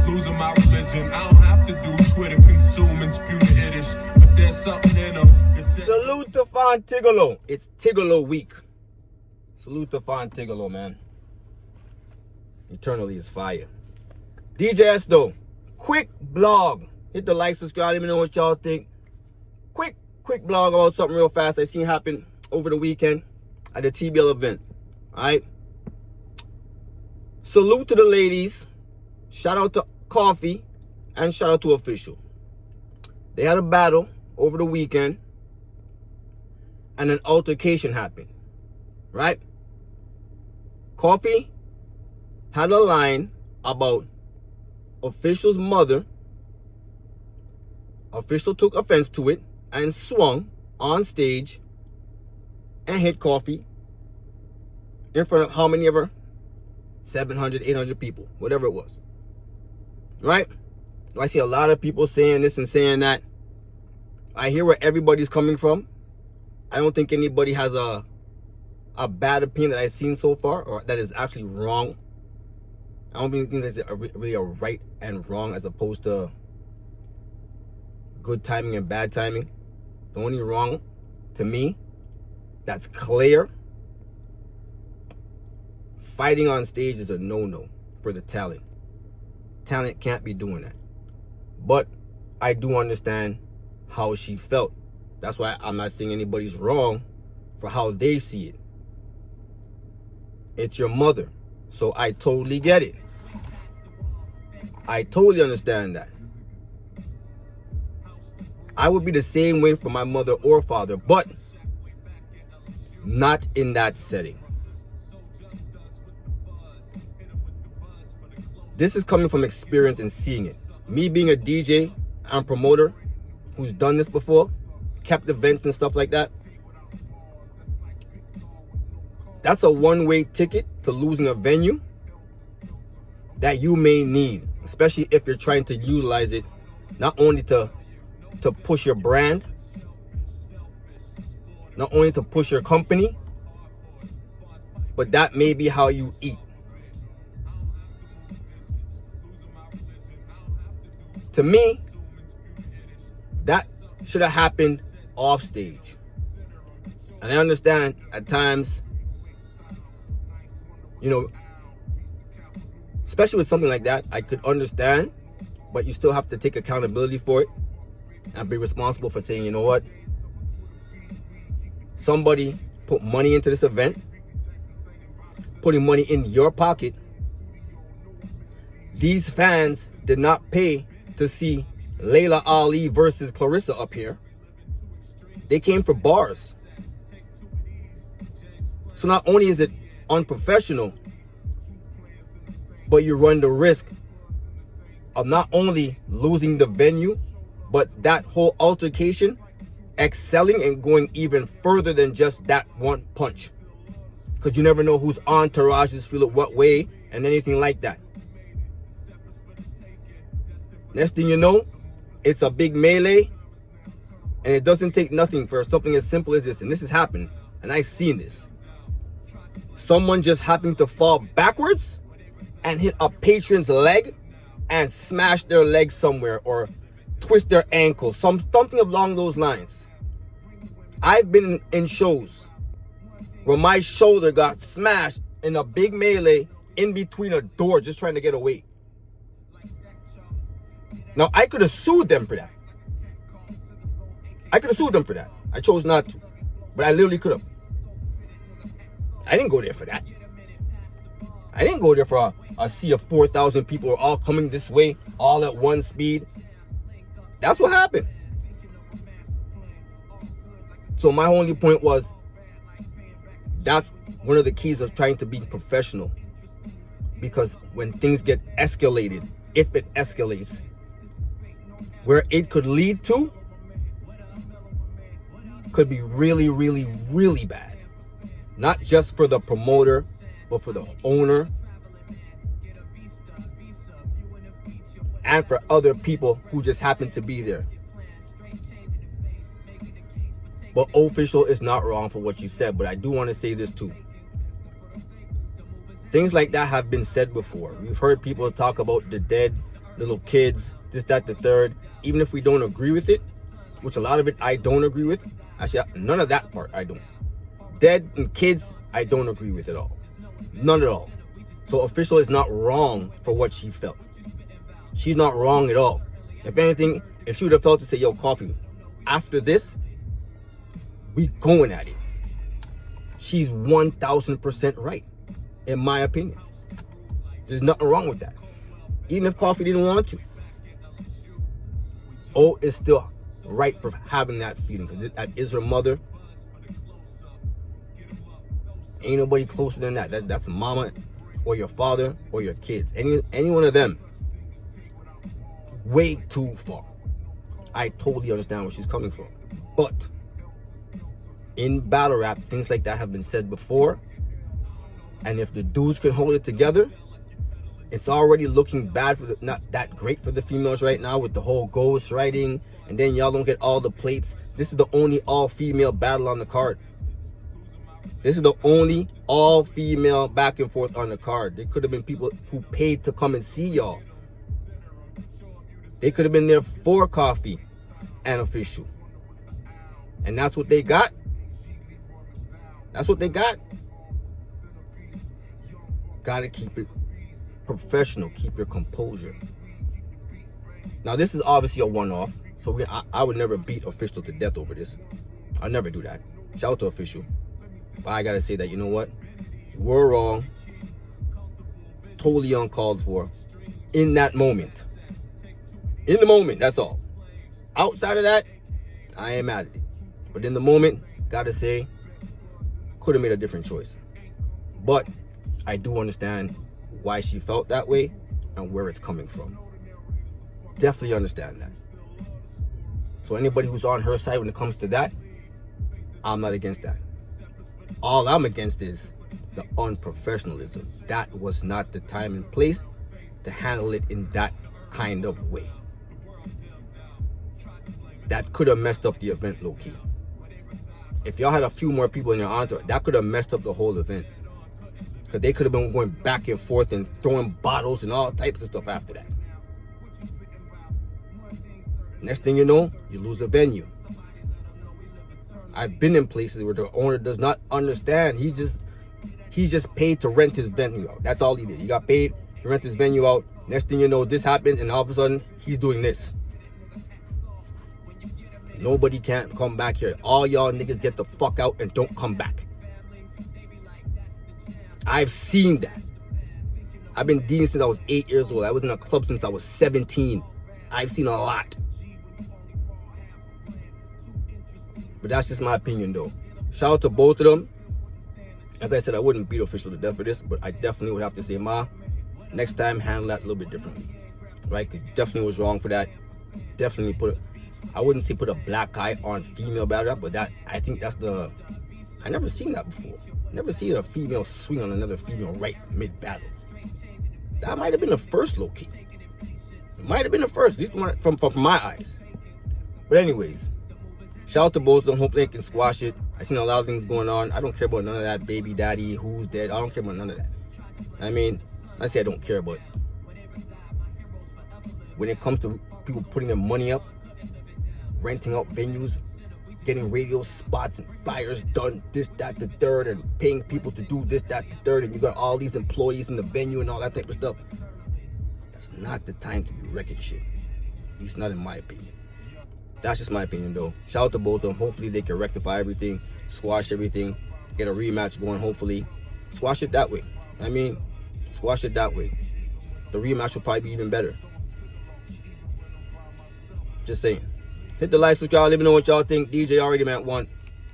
losing my religion. I don't have to do Twitter, consume and spew the Yiddish, but there's something in them. Salute to Fontigolo. It's Tigolo week. Salute to Fontigolo, man. Eternally is fire. D.J.S though, quick blog. Hit the like, subscribe, let me know what y'all think. Quick blog about something real fast I seen happen over the weekend at the TBL event. Alright. Salute to the ladies. Shout out to Coffee. And shout out to Official. They had a battle over the weekend. And an altercation happened. Right? Coffee had a line about Official's mother. Official took offense to it and swung on stage and hit Coffee in front of how many ever? 700, 800 people, whatever it was. Right? I see a lot of people saying this and saying that. I hear where everybody's coming from. I don't think anybody has a bad opinion that I've seen so far, or that is actually wrong. I don't really think there's really a right and wrong as opposed to good timing and bad timing. The only wrong, to me, that's clear. Fighting on stage is a no-no for the talent. Talent can't be doing that. But I do understand how she felt. That's why I'm not saying anybody's wrong for how they see it. It's your mother. So I totally get it. I totally understand that. I would be the same way for my mother or father, but not in that setting. This is coming from experience and seeing it. Me being a DJ and promoter who's done this before, kept events and stuff like that. That's a one-way ticket to losing a venue that you may need, especially if you're trying to utilize it not only to push your brand, not only to push your company, but that may be how you eat. To me, that should have happened off stage. And I understand at times, you know, especially with something like that, I could understand, but you still have to take accountability for it and be responsible for saying, you know what? Somebody put money into this event, putting money in your pocket. These fans did not pay to see Layla Ali versus Clarissa up here. They came for bars. So not only is it unprofessional, but you run the risk of not only losing the venue, but that whole altercation excelling and going even further than just that one punch. Because you never know whose entourages feel it what way and anything like that. Next thing you know, it's a big melee, and it doesn't take nothing for something as simple as this. And this has happened, and I've seen this. Someone just happened to fall backwards and hit a patron's leg and smash their leg somewhere or twist their ankle, something along those lines. I've been in shows where my shoulder got smashed in a big melee in between a door just trying to get away. Now, I could have sued them for that. I chose not to. But I literally could have. I didn't go there for that. I didn't go there for a sea of 4,000 people are all coming this way, all at one speed. That's what happened. So my only point was, that's one of the keys of trying to be professional. Because when things get escalated, if it escalates, where it could lead to could be really, really, really bad. Not just for the promoter, but for the owner and for other people who just happen to be there. But Official is not wrong for what you said, but I do want to say this too. Things like that have been said before. We've heard people talk about the dead little kids, this, that, the third. Even if we don't agree with it, which a lot of it I don't agree with. Actually, none of that part I don't. Dead and kids, I don't agree with at all. None at all. So Official is not wrong for what she felt. She's not wrong at all. If anything, if she would have felt to say, yo, Coffee, after this, we going at it. She's 1000% right, in my opinion. There's nothing wrong with that. Even if Coffee didn't want to. O is still right for having that feeling, because that is her mother. Ain't nobody closer than that. That's mama or your father or your kids. Any one of them. Way too far. I totally understand where she's coming from. But in battle rap, things like that have been said before. And if the dudes can hold it together, it's already looking bad for not that great for the females right now with the whole ghost writing. And then y'all don't get all the plates. This is the only all-female battle on the card. This is the only all-female back and forth on the card. There could have been people who paid to come and see y'all. They could have been there for Coffee and Official. And that's what they got. That's what they got. Gotta keep it professional. Keep your composure. Now, this is obviously a one-off. So I would never beat Official to death over this. I'll never do that. Shout out to Official. But I gotta say that, you know what? We're wrong. Totally uncalled for. In that moment. In the moment, that's all. Outside of that, I ain't mad at it. But in the moment, gotta say, could have made a different choice. But I do understand why she felt that way and where it's coming from. Definitely understand that. So anybody who's on her side when it comes to that, I'm not against that. All I'm against is the unprofessionalism. That was not the time and place to handle it in that kind of way. That could have messed up the event low-key. If y'all had a few more people in your entourage, that could have messed up the whole event. Because they could have been going back and forth and throwing bottles and all types of stuff after that. Next thing you know, you lose a venue. I've been in places where the owner does not understand. He just paid to rent his venue out. That's all he did. He got paid to rent his venue out. Next thing you know, this happened, and all of a sudden, he's doing this. Nobody can't come back here. All y'all niggas get the fuck out and don't come back. I've seen that. I've been DJing since I was 8 years old. I was in a club since I was 17. I've seen a lot. But that's just my opinion, though. Shout out to both of them. As I said, I wouldn't beat Official to death for this, but I definitely would have to say, Ma, next time handle that a little bit differently. Right? Because definitely was wrong for that. Definitely I wouldn't say put a black eye on female battle rap, but I think that's I never seen that before. Never seen a female swing on another female right mid-battle. That might have been the first, low-key. It might have been the first, at least from my eyes. But anyways, shout out to both of them. Hopefully they can squash it. I seen a lot of things going on. I don't care about none of that baby daddy, who's dead. I don't care about none of that. I mean, I say I don't care, but when it comes to people putting their money up, renting out venues, getting radio spots and flyers done, this, that, the third, and paying people to do this, that, the third, and you got all these employees in the venue and all that type of stuff. That's not the time to be wrecking shit. At least not in my opinion. That's just my opinion, though. Shout out to both of them. Hopefully they can rectify everything, squash everything, get a rematch going, hopefully. Squash it that way. I mean, squash it that way. The rematch will probably be even better. Just saying. Hit the like, subscribe, let me know what y'all think. DJ already meant one.